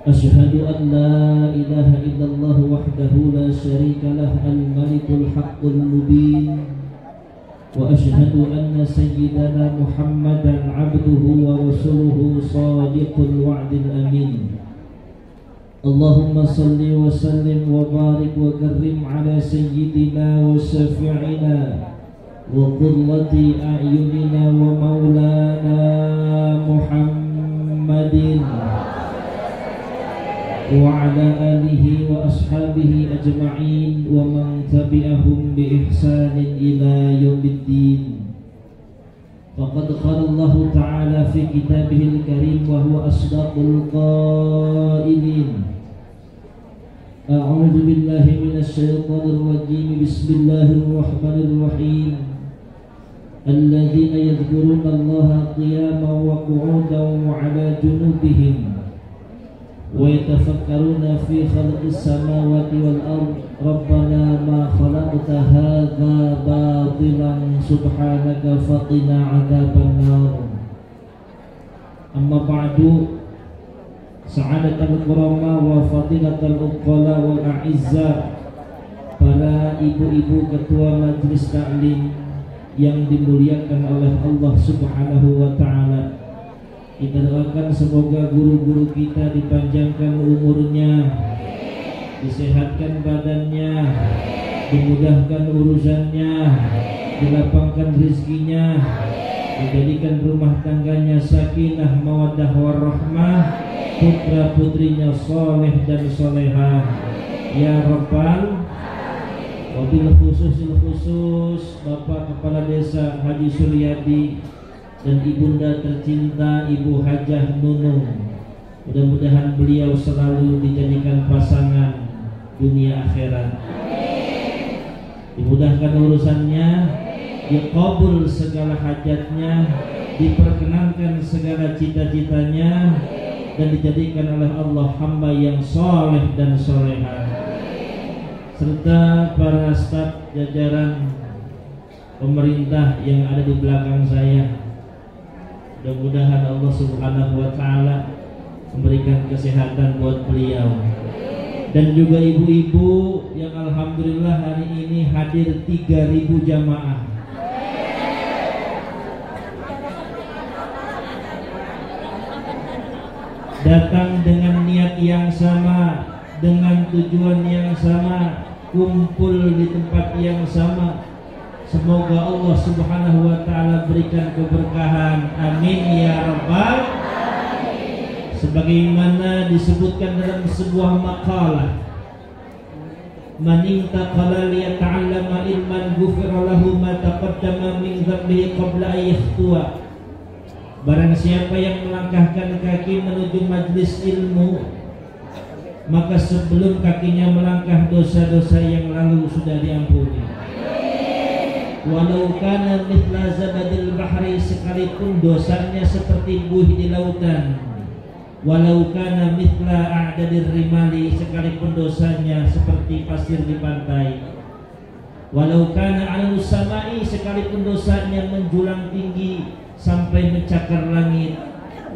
أشهد أن لا إله إلا الله وحده لا شريك له الملك الحق المبين وأشهد أن سيدنا محمدا عبده ورسوله صادق الوعد الأمين اللهم صل وسلم وبارك وكرم على سيدنا وشفيعنا وقرة أعيننا ومولانا محمد وعلى آله وأصحابه أجمعين ومن تبعهم بإحسان إلى يوم الدين. فقد قال الله تعالى في كتابه الكريم وهو أصدق القائلين أعوذ بالله من الشيطان الرجيم بسم الله الرحمن الرحيم الذين يذكرون الله قياما وقعودا وعلى جنوبهم ويتفكرون في خلق السماوات والأرض ربنا ما خلقت هذا باطلا سبحانك فقنا عذاب النار. أما بعد سعادة الكرامة وفضيلة العقلاء والأعزاء, para ibu-ibu ketua majelis taklim yang dimuliakan oleh Allah Subhanahu wa taala, kita doakan semoga guru-guru kita dipanjangkan umurnya, disehatkan badannya, dimudahkan urusannya, dilapangkan rezekinya, dijadikan rumah tangganya sakinah mawaddah warahmah, putra putrinya soleh dan solehah ya Rabbal. Wabil khusus Bapak Kepala Desa Haji Suryadi dan ibunda tercinta Ibu Hajah Nunung, mudah-mudahan beliau selalu dijadikan pasangan dunia akhirat, dimudahkan urusannya, dikabul segala hajatnya, diperkenankan segala cita-citanya, dan dijadikan oleh Allah hamba yang soleh dan solehah, serta para staf jajaran pemerintah yang ada di belakang saya. Mudah-mudahan Allah Subhanahu wa taala memberikan kesehatan buat beliau, dan juga ibu-ibu yang alhamdulillah hari ini hadir 3.000 jamaah. Datang dengan niat yang sama, dengan tujuan yang sama, kumpul di tempat yang sama. Semoga Allah Subhanahu wa taala berikan keberkahan. Amin ya rabbal alamin. Sebagaimana disebutkan dalam sebuah makalah, man intaqala liyata'allama ilman ghufira lahu ma taqaddama min dhanbihi qabla an yakhtua. Barang siapa yang melangkahkan kaki menuju majlis ilmu, maka sebelum kakinya melangkah dosa-dosa yang lalu sudah diampuni. Walau kana mithla zabadil bahri, sekalipun dosanya seperti buih di lautan. Walau kana mithla a'dadir rimali, sekalipun dosanya seperti pasir di pantai. Walau kana 'alus samai, sekalipun dosanya menjulang tinggi sampai mencakar langit.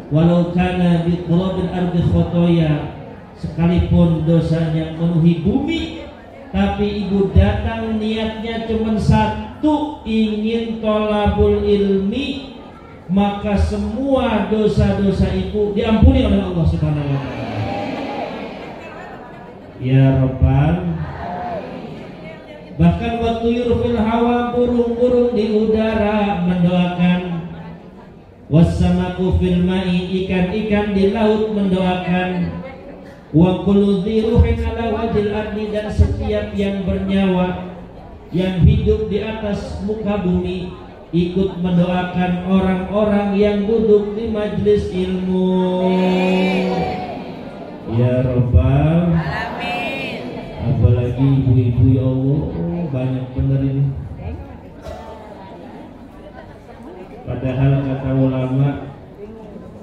Walau kana bi qurabil ardi khotoya, sekalipun dosanya memenuhi bumi, tapi ibu datang niatnya cuma satu, ingin tolabul ilmi, maka semua dosa-dosa ibu diampuni oleh Allah Subhanahu wa taala. Ya Rabbal. Bahkan waktu yurfil hawa, burung-burung di udara mendoakan, wassamaku fil ma'i, ikan-ikan di laut mendoakan, wa kullu dhi ruhin ala wajhil ardi, dan setiap yang bernyawa yang hidup di atas muka bumi ikut mendoakan orang-orang yang duduk di majlis ilmu. Ya Rabbal alamin. Apalagi ibu-ibu, ya Allah, banyak bener ini. Padahal kata ulama,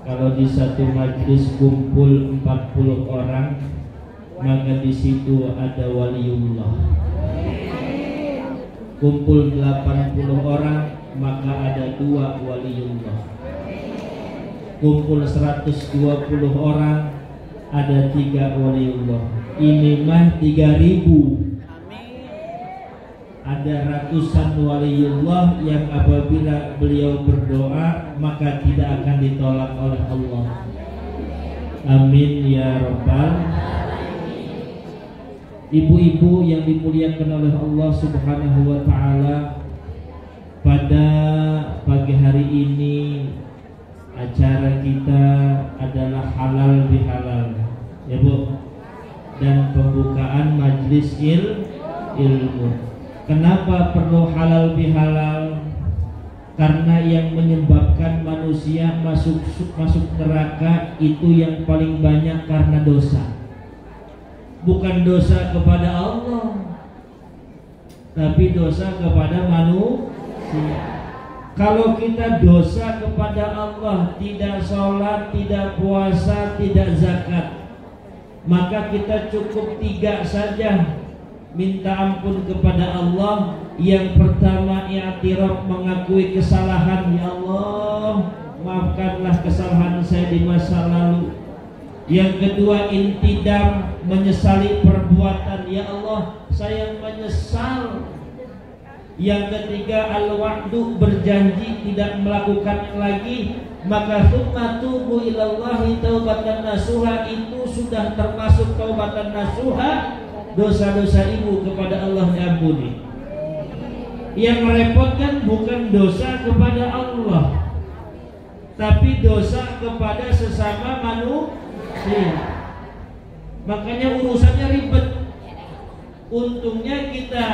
kalau di satu majlis kumpul 40 orang, maka di situ ada waliullah. Kumpul 80 orang, maka ada 2 waliullah. Kumpul 120 orang, ada 3 waliullah. Ini mah 3000. Ada ratusan waliullah yang apabila beliau berdoa maka tidak akan ditolak oleh Allah. Amin ya rabbal. Ibu-ibu yang dimuliakan oleh Allah Subhanahu wa taala, pada pagi hari ini acara kita adalah halal bihalal, ya Bu, dan pembukaan majlis ilmu. Kenapa perlu halal bihalal? Karena yang menyebabkan manusia masuk neraka itu yang paling banyak karena dosa. Bukan dosa kepada Allah, tapi dosa kepada manusia. Kalau kita dosa kepada Allah, tidak sholat, tidak puasa, tidak zakat, maka kita cukup 3 saja. Minta ampun kepada Allah. Yang pertama, i'tiraf, mengakui kesalahan. Ya Allah, maafkanlah kesalahan saya di masa lalu. Yang kedua, intidam, menyesali perbuatan. Ya Allah, saya menyesal. Yang ketiga, al-wa'du, berjanji tidak melakukan lagi. Maka tsumma tubu ilallahi taubatan nasuha, itu sudah termasuk taubatan nasuha. Dosa-dosa ibu kepada Allah diampuni. Yang merepotkan bukan dosa kepada Allah, tapi dosa kepada sesama manusia. Makanya urusannya ribet. Untungnya kita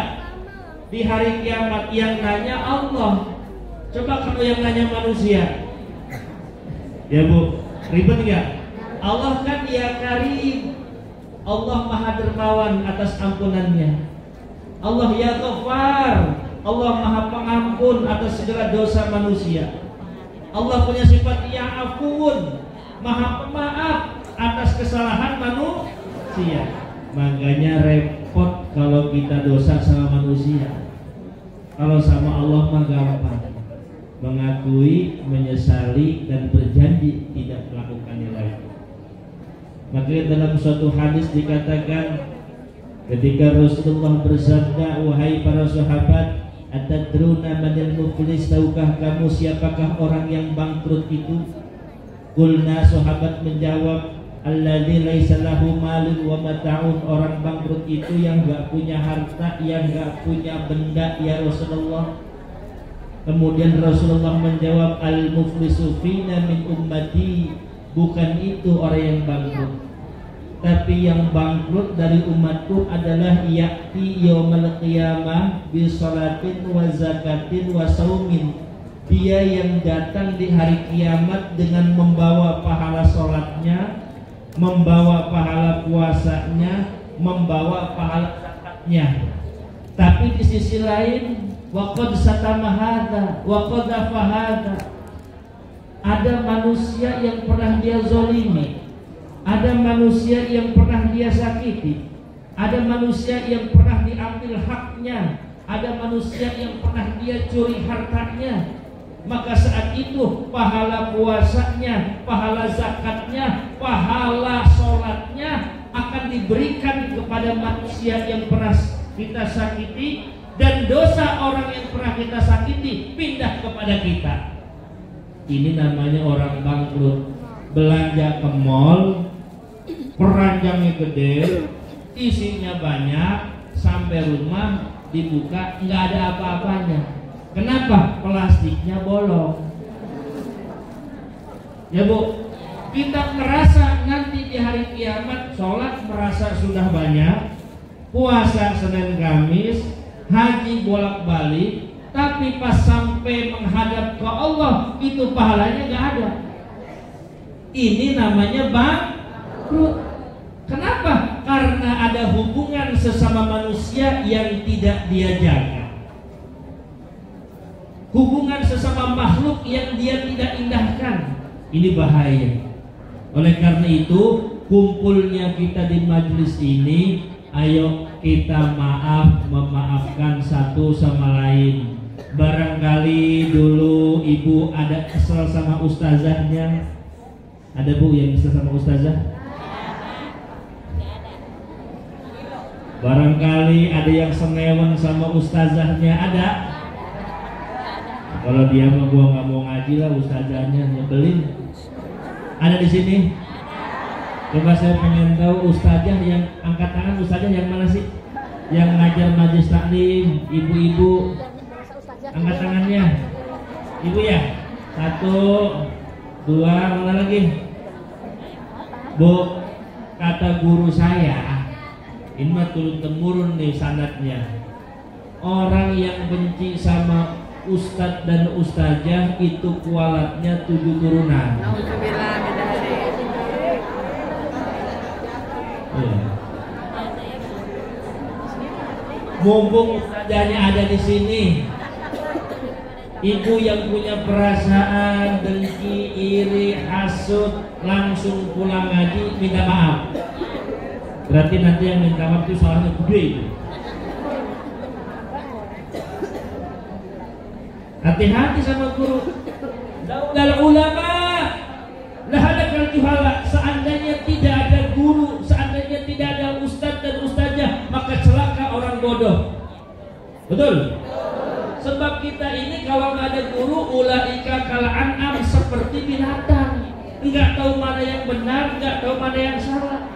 di hari kiamat yang nanya Allah. Coba kalau yang nanya manusia, ya Bu, ribet nggak? Allah kan ya Karim, Allah Maha Dermawan atas ampunannya. Allah ya Ghafar, Allah Maha Pengampun atas segala dosa manusia. Allah punya sifat ya Afun, Maha Pemaaf atas kesalahan manusia. Makanya repot kalau kita dosa sama manusia. Kalau sama Allah mah gampang, mengakui, menyesali, dan berjanji tidak melakukannya lagi. Maka dalam suatu hadis dikatakan, ketika Rasulullah bersabda, wahai para sahabat, atadruna manil muflis, tahukah kamu siapakah orang yang bangkrut itu? Qulna, sahabat menjawab, alladzi laisa lahu malun wa mata'un, orang bangkrut itu yang enggak punya harta, yang enggak punya benda, ya Rasulullah. Kemudian Rasulullah menjawab, al-muflisu fina min ummati, bukan itu orang yang bangkrut, tapi yang bangkrut dari umatku adalah ya'ti yaumil qiyamah bi sholatin wa zakatin wa saumin. Dia yang datang di hari kiamat dengan membawa pahala sholatnya, membawa pahala puasanya, membawa pahala zakatnya. Tapi di sisi lain, waqad satama hadza wa qadhafa hadza, ada manusia yang pernah dia zolimi, ada manusia yang pernah dia sakiti, ada manusia yang pernah diambil haknya, ada manusia yang pernah dia curi hartanya. Maka saat itu pahala puasanya, pahala zakatnya, pahala sholatnya akan diberikan kepada manusia yang pernah kita sakiti, dan dosa orang yang pernah kita sakiti pindah kepada kita. Ini namanya orang bangkrut. Belanja ke mall, peranjangnya gede, isinya banyak, sampai rumah dibuka nggak ada apa-apanya. Kenapa? Plastiknya bolong. Ya Bu, kita merasa nanti di hari kiamat sholat merasa sudah banyak, puasa Senin Kamis, haji bolak-balik, tapi pas sampai menghadap ke Allah itu pahalanya nggak ada. Ini namanya bangkrut. Kenapa? Karena ada hubungan sesama manusia yang tidak dia jaga, hubungan sesama makhluk yang dia tidak indahkan. Ini bahaya. Oleh karena itu, kumpulnya kita di majelis ini, ayo kita memaafkan satu sama lain. Barangkali dulu ibu ada kesel sama ustazahnya. Ada Bu yang kesel sama ustazah? Barangkali ada yang senewan sama ustazahnya, ada? Kalau dia mah gua nggak mau ngaji lah, ustazahnya nyebelin. Ada di sini? Coba saya pengen tahu ustazah yang angkat tangan, ustazah yang mana sih? Yang ngajar majelis taklim, ibu-ibu, angkat tangannya. Ibu ya? 1, 2, mana lagi? Bu, kata guru saya, ini mah turun temurun nih sanadnya. Orang yang benci sama ustadz dan ustazah itu kualatnya 7 turunan. Mumpung ustazahnya ada di sini, ibu yang punya perasaan dengki, iri, hasud, langsung pulang ngaji minta maaf. Berarti nanti yang minta maaf itu salahnya gede. Hati-hati sama guru. Laulal ulama lahadakal juhala. Seandainya tidak ada guru, seandainya tidak ada ustadz dan ustazah, maka celaka orang bodoh. Betul? Sebab kita ini kalau nggak ada guru, ulaika kal an'am, seperti binatang. Nggak tahu mana yang benar, nggak tahu mana yang salah,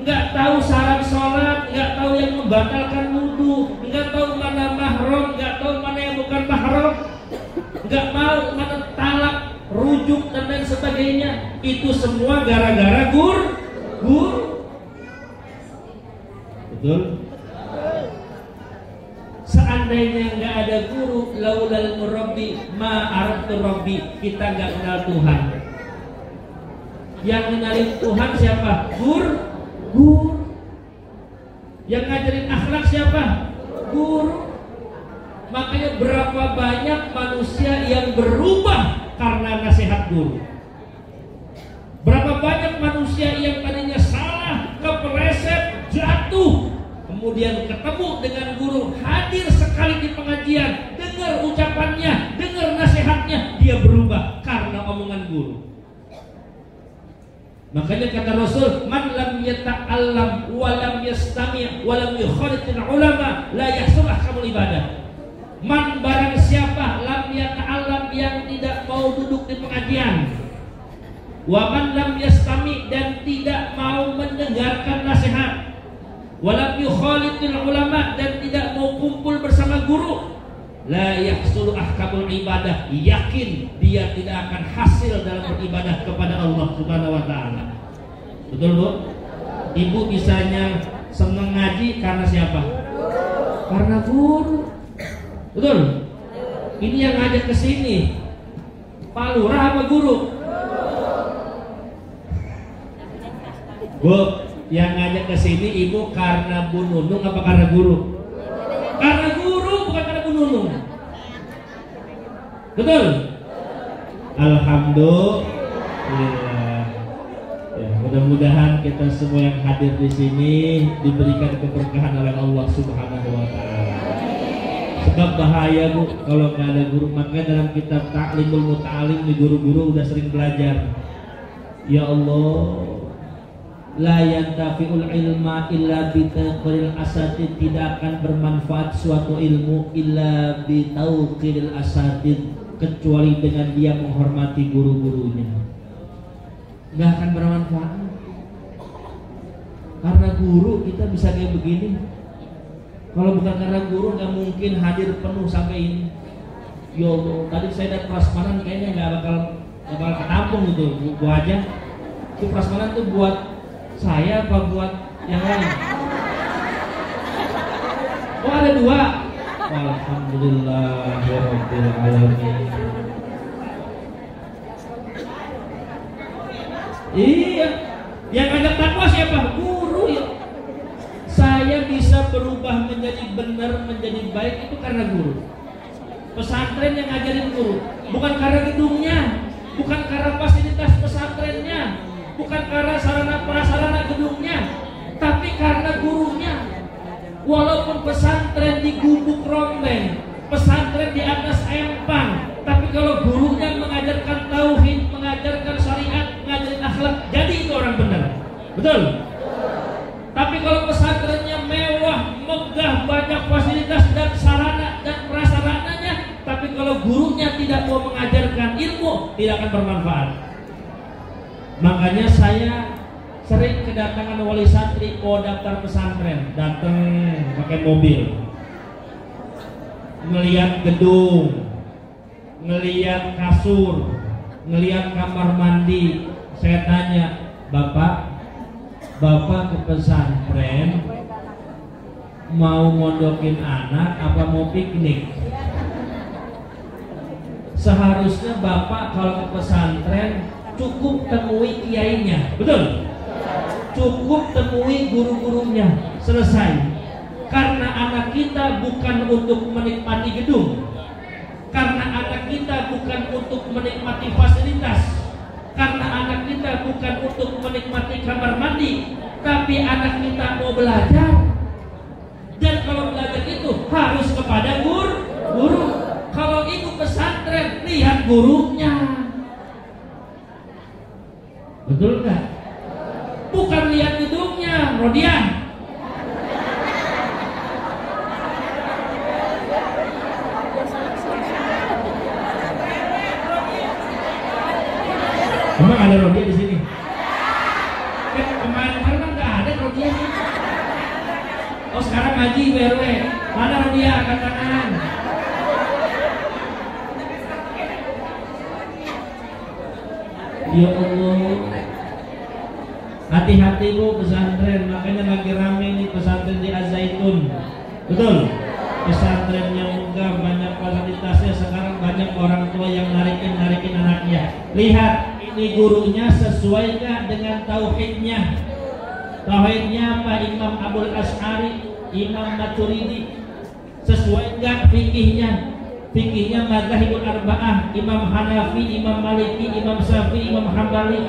nggak tahu syarat sholat, nggak tahu yang membatalkan wudu, nggak tahu mana mahram, nggak tahu mana yang bukan mahram, nggak mau mana talak, rujuk dan lain sebagainya. Itu semua gara-gara guru. Betul? Seandainya nggak ada guru, laulal murabbi ma araftu rabbi, kita nggak kenal Tuhan. Yang kenalin Tuhan siapa? Guru. Yang ngajarin akhlak siapa? Guru. Makanya berapa banyak manusia yang berubah karena nasihat guru. Berapa banyak manusia yang tadinya salah, kepeleset, jatuh, kemudian ketemu dengan guru, hadir sekali di pengajian, dengar ucapannya, dengar nasihatnya, dia berubah karena omongan guru. Makanya kata Rasul, man lam yata'allam wa lam yastami' wa lam yukhalitil ulama la yahsul ahkamul ibadah. Man barang siapa lam yata'allam, yang tidak mau duduk di pengajian, wa man lam yastami', dan tidak mau mendengarkan nasihat, wa lam yukhalitil ulama, dan tidak mau kumpul bersama guru, la yahsulu ahkamul ibadah, yakin dia tidak akan hasil dalam beribadah kepada Allah Subhanahu wa taala. Betul, Bu? Ibu bisanya senang ngaji karena siapa? Karena guru. Betul? Ini yang ngajak ke sini Pak Lurah apa guru? Bu, yang ngajak ke sini ibu karena Bu Nunung apa karena guru? Karena guru, bukan karena Bu Nunung. Betul? Alhamdulillah. Ya, mudah-mudahan kita semua yang hadir di sini diberikan keberkahan oleh Allah Subhanahu wa taala. Sebab bahaya, Bu, kalau nggak ada guru. Makanya dalam kitab Ta'limul Muta'alim, di guru-guru udah sering belajar. Ya Allah, la yantafi'ul ilma illa bitaqril asatid, tidak akan bermanfaat suatu ilmu illa bitauqiril asatid, kecuali dengan dia menghormati guru-gurunya. Nggak akan bermanfaat. Karena guru kita bisa kayak begini. Kalau bukan karena guru nggak mungkin hadir penuh sampai ini. Ya Allah, tadi saya lihat prasmanan kayaknya nggak bakal ketampung gitu. Gua aja itu prasmanan tuh buat saya apa buat yang lain? Oh, ada 2. Alhamdulillahirabbil alamin. Iya, yang ngajak takwa siapa? Guru ya. Saya bisa berubah menjadi benar, menjadi baik itu karena guru. Pesantren yang ngajarin guru, bukan karena gedungnya, bukan karena fasilitas pesantrennya, bukan karena sarana prasarana gedungnya, tapi karena gurunya. Walaupun pesantren di gubuk rombeng, pesantren di atas empang, tapi kalau gurunya mengajarkan tauhid, mengajarkan syariat, mengajarkan akhlak, jadi itu orang benar. Betul? Tapi kalau pesantrennya mewah, sangat bermanfaat. Makanya saya sering kedatangan wali santri daftar pesantren, datang pakai mobil, ngelihat gedung, ngelihat kasur, ngelihat kamar mandi. Saya tanya, Bapak ke pesantren mau mondokin anak apa mau piknik? Seharusnya Bapak kalau ke pesantren cukup temui kiainya, betul? Cukup temui guru-gurunya, selesai. Karena anak kita bukan untuk menikmati gedung, karena anak kita bukan untuk menikmati fasilitas, karena anak kita bukan untuk menikmati kamar mandi, tapi anak kita mau belajar. Dan kalau belajar itu harus kepada guru. Kalau ikut pesantren, lihat gurunya. Betul nggak? Bukan lihat gedungnya, Rodian. Emang ada Rodian di sini? Kemarin kan nggak ada Rodian. Oh sekarang ngaji BRW. Mana Rodian? Angkat tangan. Ya Allah, hati-hati bu pesantren, makanya lagi rame nih pesantren di Az-Zaitun, betul? Pesantren yang megah, banyak fasilitasnya, sekarang banyak orang tua yang narikin anaknya. Lihat, ini gurunya sesuai nggak dengan tauhidnya? Tauhidnya apa? Imam Abul Asy'ari, Imam Maturidi, sesuai nggak fikihnya? Fikihnya Madzhabul Arba'ah, Imam Hanafi, Imam Maliki, Imam Syafi'i, Imam Hambali.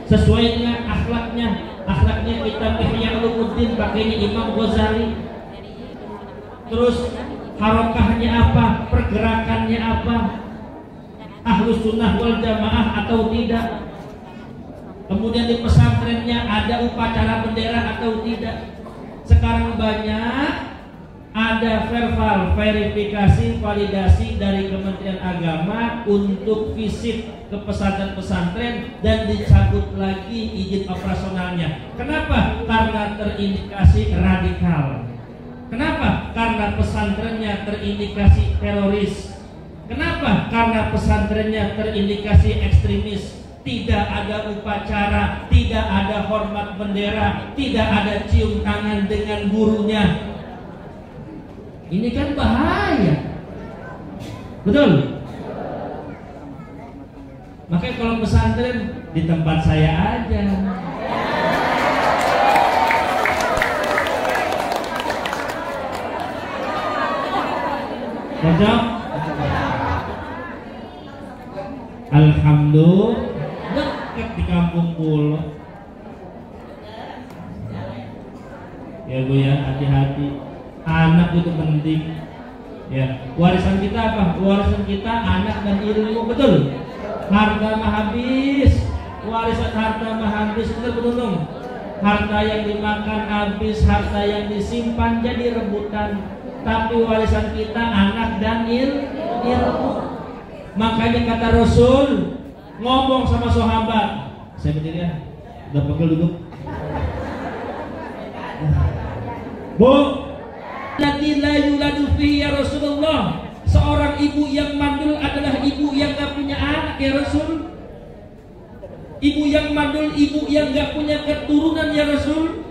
Sesuai dengan akhlaknya kitab Ihya Ulumuddin pakainya Imam Ghazali. Terus harakahnya apa? Pergerakannya apa? Ahlus Sunnah wal Jamaah atau tidak? Kemudian di pesantrennya ada upacara bendera atau tidak? Sekarang banyak ada verbal verifikasi validasi dari Kementerian Agama untuk visit ke pesantren-pesantren dan dicabut lagi izin operasionalnya. Kenapa? Karena terindikasi radikal. Kenapa? Karena pesantrennya terindikasi teroris. Kenapa? Karena pesantrennya terindikasi ekstremis. Tidak ada upacara, tidak ada hormat bendera, tidak ada cium tangan dengan gurunya. Ini kan bahaya, betul? Makanya kalau pesantren di tempat saya aja. Cocok? Alhamdulillah dekat di Kampung Pulo. Ya Bu ya, hati-hati. Anak itu penting. Ya, warisan kita apa? Warisan kita anak dan ilmu, betul? Harta mah habis, warisan harta mah habis, betul dong? Harta yang dimakan habis, harta yang disimpan jadi rebutan. Tapi warisan kita anak dan ilmu. Makanya kata Rasul ngomong sama sahabat, saya berdiri ya, udah pegel duduk. Bu, lati la yuladu fihi ya Rasulullah. Seorang ibu yang mandul adalah ibu yang gak punya anak ya Rasul. Ibu yang mandul, ibu yang gak punya keturunan ya Rasul.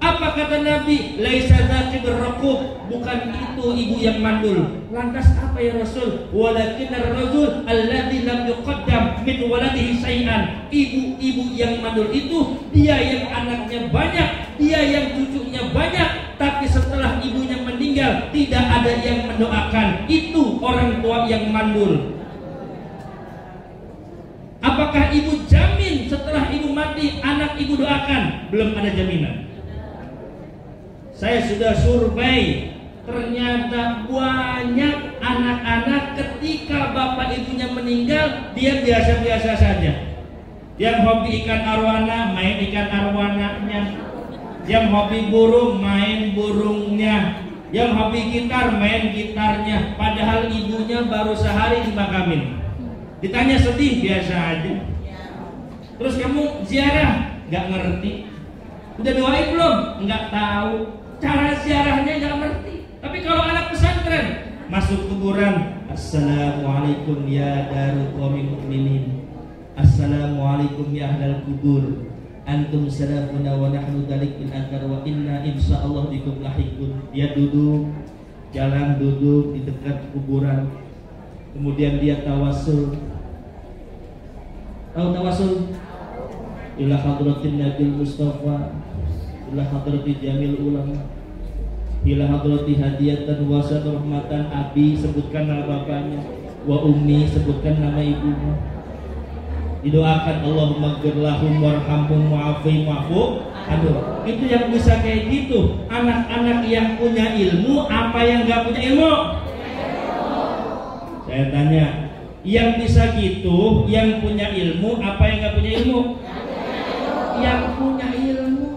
Apa kata Nabi? Laisa dzaki birraqub, bukan itu ibu yang mandul. Lantas apa ya Rasul? Walakin ar-rajul alladzi lam yuqaddam min waladihi syai'an. Ibu-ibu yang mandul itu dia yang anaknya banyak, dia yang cucunya banyak, tapi setelah ibunya meninggal tidak ada yang mendoakan. Itu orang tua yang mandul. Apakah ibu jamin setelah ibu mati anak ibu doakan? Belum ada jaminan. Saya sudah survei, ternyata banyak anak-anak ketika bapak ibunya meninggal dia biasa-biasa saja. Yang hobi ikan arwana, main ikan arwananya. Yang hobi burung, main burungnya. Yang hobi gitar, main gitarnya. Padahal ibunya baru sehari dimakamin. Ditanya sedih, biasa aja. Terus kamu ziarah, nggak ngerti. Udah doain belum? Nggak tahu. Cara ziarahnya nggak ngerti. Tapi kalau anak pesantren masuk kuburan, assalamualaikum ya darul qaumin mukminin, assalamualaikum ya ahlal kubur, antum salafuna wa nahnu dalik bil ankar wa inna insyaallah bikum lahiqun. Dia duduk, jalan duduk di dekat kuburan. Kemudian dia tawasul. Tahu tawasul? Ila hadratin Nabil Mustafa, ila hadrati jamil ulama, ila hadrati hadiyatan wasat rahmatan abi, sebutkan nama bapaknya, wa ummi, sebutkan nama ibunya. Didoakan Allahumma ghfir lahum warhamhum wa'afi wa'fu anhum. Itu yang bisa kayak gitu. Anak-anak yang punya ilmu apa yang enggak punya ilmu? Saya tanya, yang bisa gitu, yang punya ilmu apa yang enggak punya ilmu? Yang punya ilmu.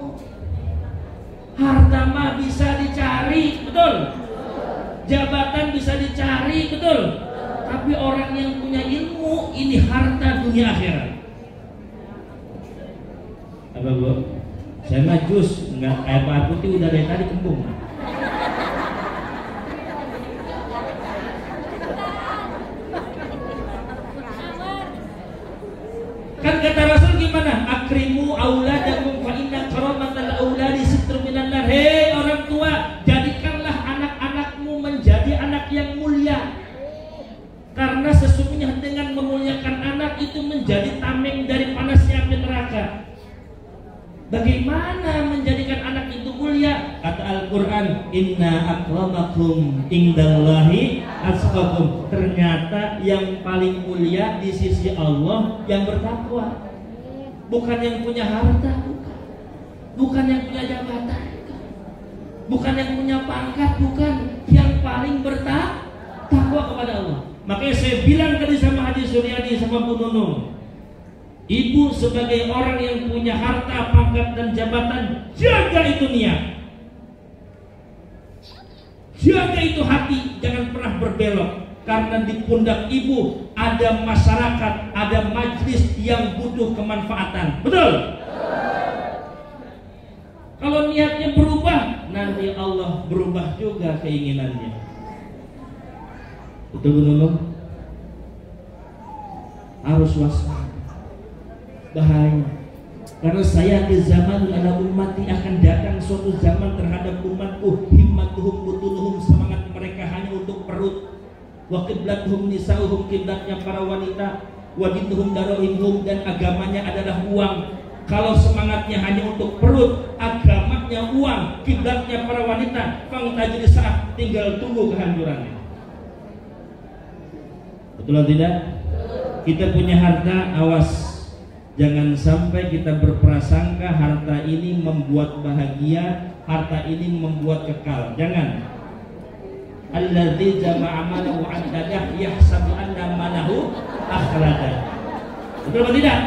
Harta mah bisa dicari, betul? Jabatan bisa dicari, betul? Tapi orang yang punya ilmu, ini harta dunia akhirat. Apa Bu? Saya mah jus, enggak air putih udah dari tadi kembung. Kan kata Rasul gimana? Akrimu auladakum fa inna karamatal auladi sitrun minan nar. Hei orang tua, jadikanlah anak-anakmu menjadi anak yang mulia. Karena sesungguhnya dengan memuliakan anak itu menjadi tameng dari panasnya api neraka. Bagaimana menjadikan anak itu mulia? Kata Al-Quran, inna akramakum indallahi atqakum. Ternyata yang paling mulia di sisi Allah yang bertakwa. Bukan yang punya harta, bukan yang punya jabatan, bukan yang punya pangkat, bukan. Yang paling bertakwa kepada Allah. Makanya saya bilang tadi sama Haji Suryadi sama Bu Nunung, ibu sebagai orang yang punya harta, pangkat dan jabatan, jaga itu niat, jaga itu hati, jangan pernah berbelok. Karena di pundak ibu ada masyarakat, ada majlis yang butuh kemanfaatan. Betul? Kalau niatnya berubah, nanti Allah berubah juga keinginannya. Betul belum? Harus waspada. Bahaya. Karena saya di zaman ala ummati akan datang suatu zaman terhadap umatku, himmatuhum butunuhum, semangat mereka hanya untuk perut. Wa qiblatuhum nisa'uhum, kiblatnya para wanita, wa dinuhum darahimhum, dan agamanya adalah uang. Kalau semangatnya hanya untuk perut, agamanya uang, kiblatnya para wanita, fangtajid saat, tinggal tunggu kehancurannya. Betul atau tidak? Kita punya harta, awas, jangan sampai kita berprasangka harta ini membuat bahagia, harta ini membuat kekal. Jangan. Alladzi jama'a malahu 'addadah yahsabu anna malahu akhladah. Betul atau tidak?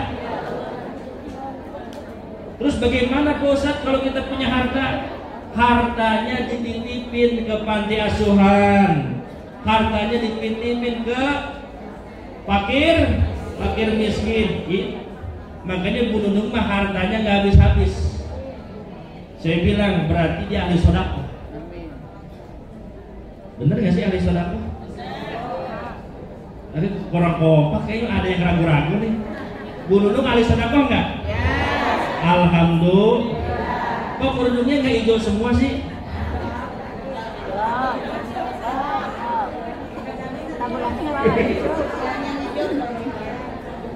Terus bagaimana Pak Ustadz kalau kita punya harta? Hartanya dititipin ke panti asuhan, hartanya dititipin ke fakir miskin. Makanya Bu Nunung mah hartanya nggak habis-habis. Saya bilang berarti dia ahli sedekah. Bener gak sih ahli sedekah? Tapi kurang kompak, kayaknya ada yang ragu-ragu nih. Bu Nunung ahli sedekah nggak? Alhamdulillah. Kok kerudungnya nggak hijau semua sih?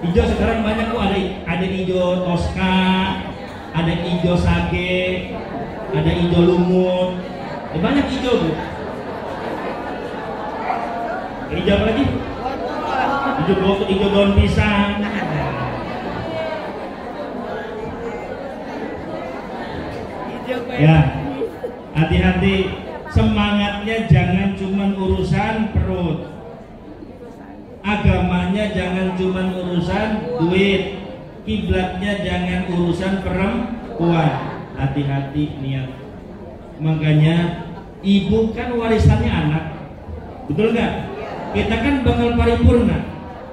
Hijau sekarang banyak kok, ada hijau Tosca, ada hijau sage, ada hijau lumut, banyak hijau Bu. Hijau apa lagi? Hijau daun pisang. Ya, hati-hati, semangatnya jangan cuma urusan perut. Agamanya jangan cuma urusan duit, kiblatnya jangan urusan perempuan. Hati-hati niat. Makanya ibu kan warisannya anak, betul nggak? Kita kan bakal paripurna.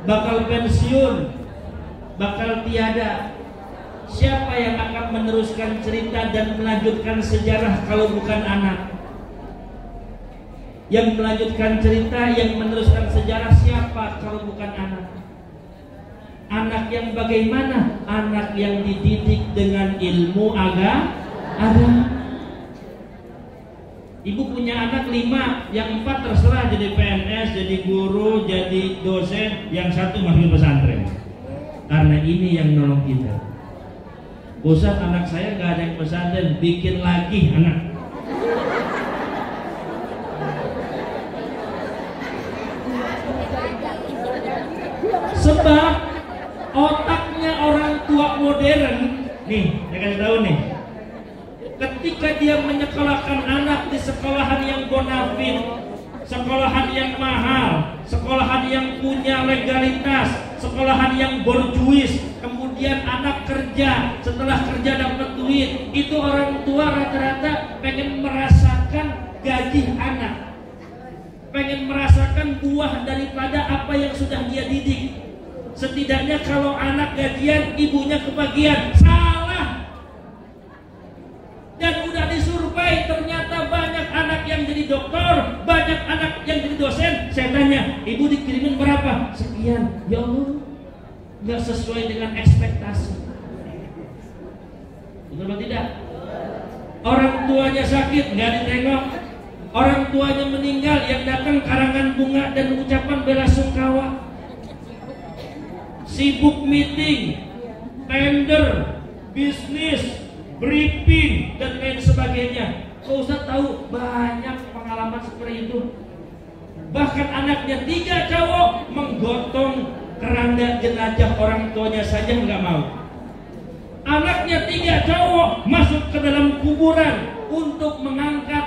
bakal pensiun, bakal tiada. Siapa yang akan meneruskan cerita dan melanjutkan sejarah kalau bukan anak? Yang melanjutkan cerita, yang meneruskan sejarah siapa kalau bukan anak? Anak yang bagaimana? Anak yang dididik dengan ilmu agama. Ibu punya anak 5, yang 4 terserah jadi PNS, jadi guru, jadi dosen, yang 1 masuk pesantren. Karena ini yang nolong kita. Ustaz, anak saya gak ada yang pesantren, bikin lagi anak. Sebab otaknya orang tua modern, nih, saya kasih tahu nih. Ketika dia menyekolahkan anak di sekolahan yang bonafit, sekolahan yang mahal, sekolahan yang punya legalitas, sekolahan yang borjuis, kemudian anak kerja, setelah kerja dapat duit, itu orang tua rata-rata pengen merasakan gaji anak, pengen merasakan buah daripada apa yang sudah dia didik. Setidaknya kalau anak gajian, ibunya kebagian. Salah. Dan udah disurvei, ternyata banyak anak yang jadi dokter, banyak anak yang jadi dosen. Saya tanya, ibu dikirimin berapa? Sekian. Ya Allah, nggak sesuai dengan ekspektasi. Betul atau tidak? Orang tuanya sakit, nggak ditengok. Orang tuanya meninggal, yang datang karangan bunga dan ucapan bela sungkawa. Sibuk meeting, tender, bisnis, briefing, dan lain sebagainya. Kau Ustaz tahu banyak pengalaman seperti itu. Bahkan anaknya 3 cowok menggotong keranda jenazah orang tuanya saja nggak mau. Anaknya 3 cowok masuk ke dalam kuburan untuk mengangkat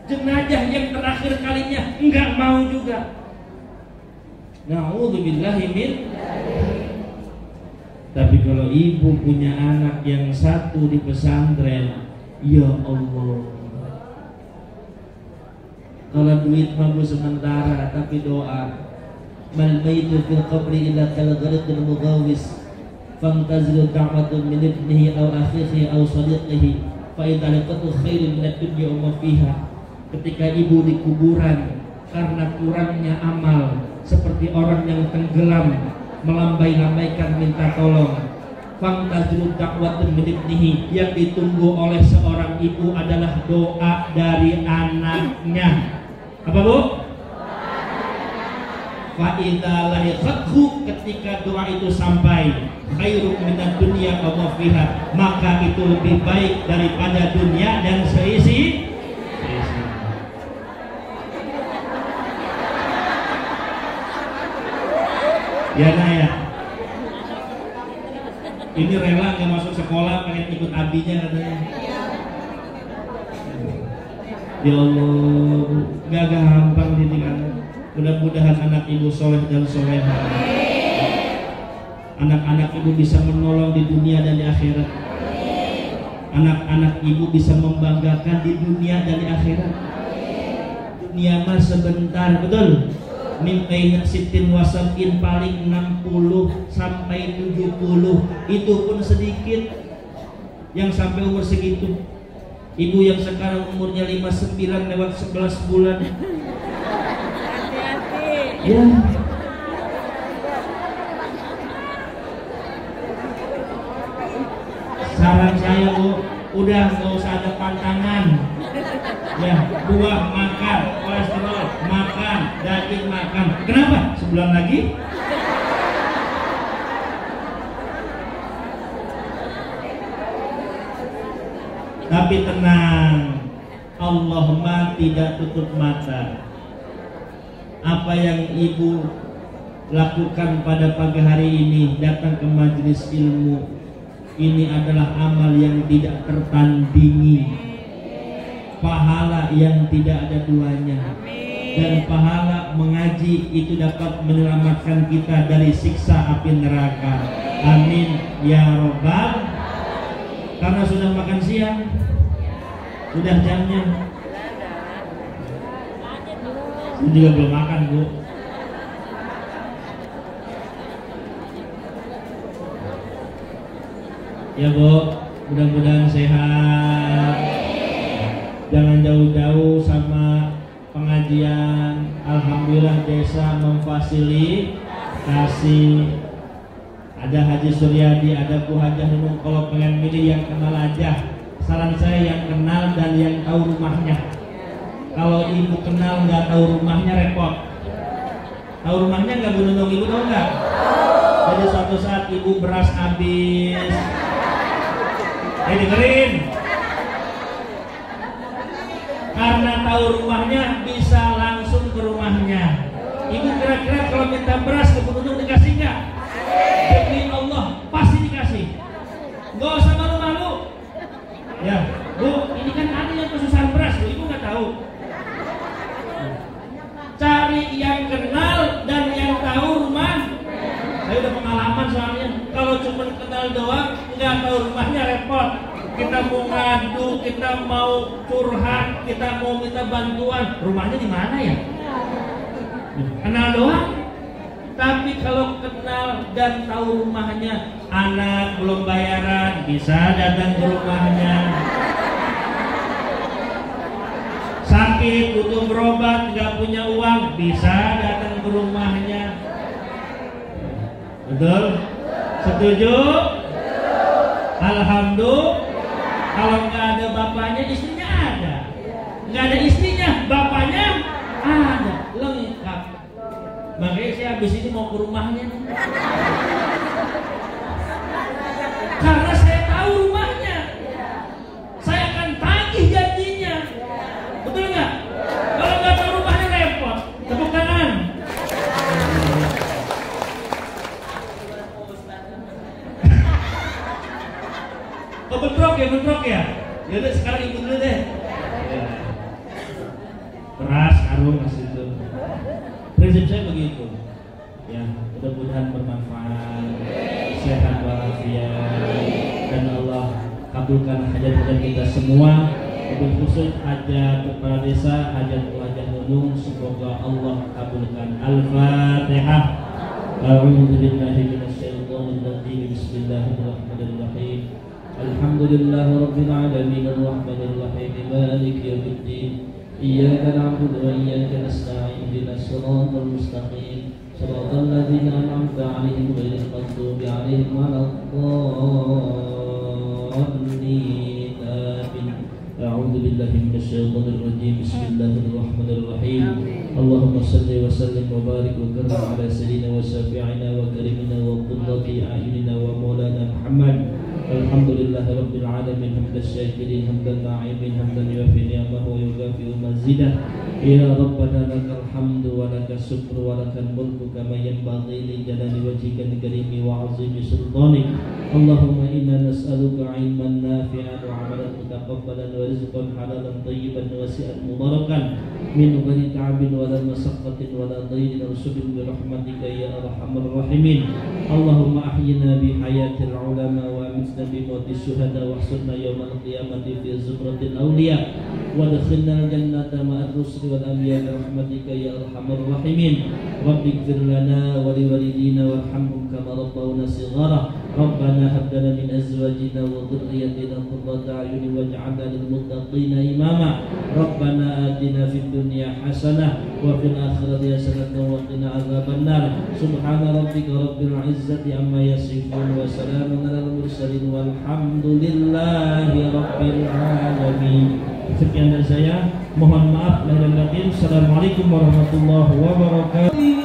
jenazah yang terakhir kalinya, nggak mau juga. Na'udzubillahi min. Tapi kalau ibu punya anak yang 1 di pesantren, ya Allah, kalau duit mampu sementara, tapi doa. Mal maitu fil qabri illa kal ghariqil mughawis, fantazil da'watun min ibnihi aw akhihi aw sadiqihi, fa in talaqatu khairun min ad-dunya wa ma fiha. Ketika ibu di kuburan karena kurangnya amal, seperti orang yang tenggelam melambai-lambaikan minta tolong. Fantazil da'watun min ibnihi, yang ditunggu oleh seorang ibu adalah doa dari anaknya. Apa Bu? Fa idza lahiqathu, ketika doa itu sampai, khairum minad dunya wa ma fiha, maka itu lebih baik daripada dunia dan seisi. Ya Naya, ini rela nggak masuk sekolah, pengen ikut abinya katanya. Ya Allah, gak gampang didik anak. Mudah-mudahan anak ibu soleh dan soleha, anak-anak ibu bisa menolong di dunia dan di akhirat. Anak-anak ibu bisa membanggakan di dunia dan di akhirat. Dunia mah sebentar, betul. Mimpi sitin wasakin paling 60 sampai 70, itu pun sedikit yang sampai umur segitu. Ibu yang sekarang umurnya 59 lewat 11 bulan. Hati-hati. Ya. Saran saya Bu, udah nggak usah ada pantangan. Ya, buah makan, kolesterol makan, daging makan. Kenapa? Sebulan lagi. Tapi tenang, Allah mah tidak tutup mata. Apa yang ibu lakukan pada pagi hari ini, datang ke majelis ilmu, ini adalah amal yang tidak tertandingi, pahala yang tidak ada duanya. Dan pahala mengaji itu dapat menyelamatkan kita dari siksa api neraka. Amin ya robbal. Karena sudah makan siang, sudah jamnya. Saya juga belum makan Bu. Ya Bu, mudah-mudahan sehat. Jangan jauh-jauh sama pengajian. Alhamdulillah desa memfasilitasi. Ada Haji Suryadi, ada Bu Hajah Nunung. Kalau pengen milih yang kenal aja. Saran saya yang kenal dan yang tahu rumahnya. Kalau ibu kenal nggak tahu rumahnya repot. Tahu rumahnya nggak Bu Nunung? Ibu tahu nggak? Jadi suatu saat ibu beras habis. Dengerin. Karena tahu rumahnya bisa langsung ke rumahnya. Ibu kira-kira kalau minta beras ke Bu Nunung dikasih nggak? Demi Allah pasti dikasih. Gak usah malu-malu. Ya, Bu, ini kan ada yang kesusahan beras, Bu. Ibu nggak tahu. Cari yang kenal dan yang tahu rumah. Saya udah pengalaman soalnya. Kalau cuma kenal doang, nggak tahu rumahnya repot. Kita mau ngadu, kita mau curhat, kita mau minta bantuan. Rumahnya di mana ya? Kenal doang. Tapi kalau kenal dan tahu rumahnya, anak belum bayaran bisa datang ke rumahnya. Sakit butuh berobat nggak punya uang bisa datang ke rumahnya. Betul? Setuju? Alhamdulillah. Kalau nggak ada bapaknya, istrinya ada. Nggak ada istrinya, bapaknya ada. Lengkap. Makanya saya habis ini mau ke rumahnya. Karena saya tahu rumahnya. Saya akan tagih janjinya. Betul nggak? Kalau nggak tahu rumahnya repot. Tepuk tangan. Oh bentrok ya? Yaudah sekarang ikut dulu deh. Beras, karung, masih itu. Prinsip saya begitu. Ya, mudah-mudahan bermanfaat, sehat walafiat, dan Allah kabulkan hajat-hajat kita semua. Untuk khusus hajat kepala desa, hajat Hajah Nunung, semoga Allah kabulkan. Al-Fatihah. A'udzu billahi minasyaitonir rajim. Bismillahirrahmanirrahim. Alhamdulillahirabbil alamin arrahmanir rahim maliki yaumiddin. Iyyaka na'budu wa iyyaka nasta'in ihdinas siratal mustaqim siratal ladzina an'amta 'alaihim ghairil maghdubi 'alaihim waladdallin. Amin. A'udzu billahi minasyaitonir rajim. Bismillahirrahmanirrahim. Allahumma shalli wa sallim wa barik wa karim ala sayyidina wa syafi'ina wa karimina wa qurrati a'yunina wa maulana Muhammad. Alhamdulillah rabbil alamin hamdan syakirin hamdan na'imin hamdan yuwafi ni'amahu wa yukafi mazidah. Ya Rabbana lakal hamdu wa lakas syukru wa lakal mulku kama yanbaghi li jalali wajhika al-karimi wa 'azimi sultanik. Allahumma inna nas'aluka 'ilman nafi'an wa 'amalan mutaqabbalan wa rizqan halalan thayyiban wasi'an mubarakan min ghairi ta'abin wa la masaqatin wa la dhayyin rasulin bi rahmatika ya arhamar rahimin. Allahumma ahyina bi hayatil ulama wa amitna bi mautis syuhada wa ahsurna yawmal qiyamati fi zumratil awliya wa adkhilna al-jannata ma'ar rusuli wal anbiya bi rahmatika ya arhamar rahimin. Rabbighfir lana wa liwalidina warhamhum kama rabbawna shighara. Rabbana hab lana min azwajina wa dhurriyyatina qurrata a'yunin waj'alna lil muttaqina imama. Rabbana atina fid dunya hasanah wa fil akhirati hasanah wa qina adzabannar. Subhana rabbika rabbil izzati amma yasifun wa salamun alal mursalin walhamdulillahi rabbil alamin. Sekian dari saya, mohon maaf lahir dan batin. Assalamualaikum warahmatullahi wabarakatuh.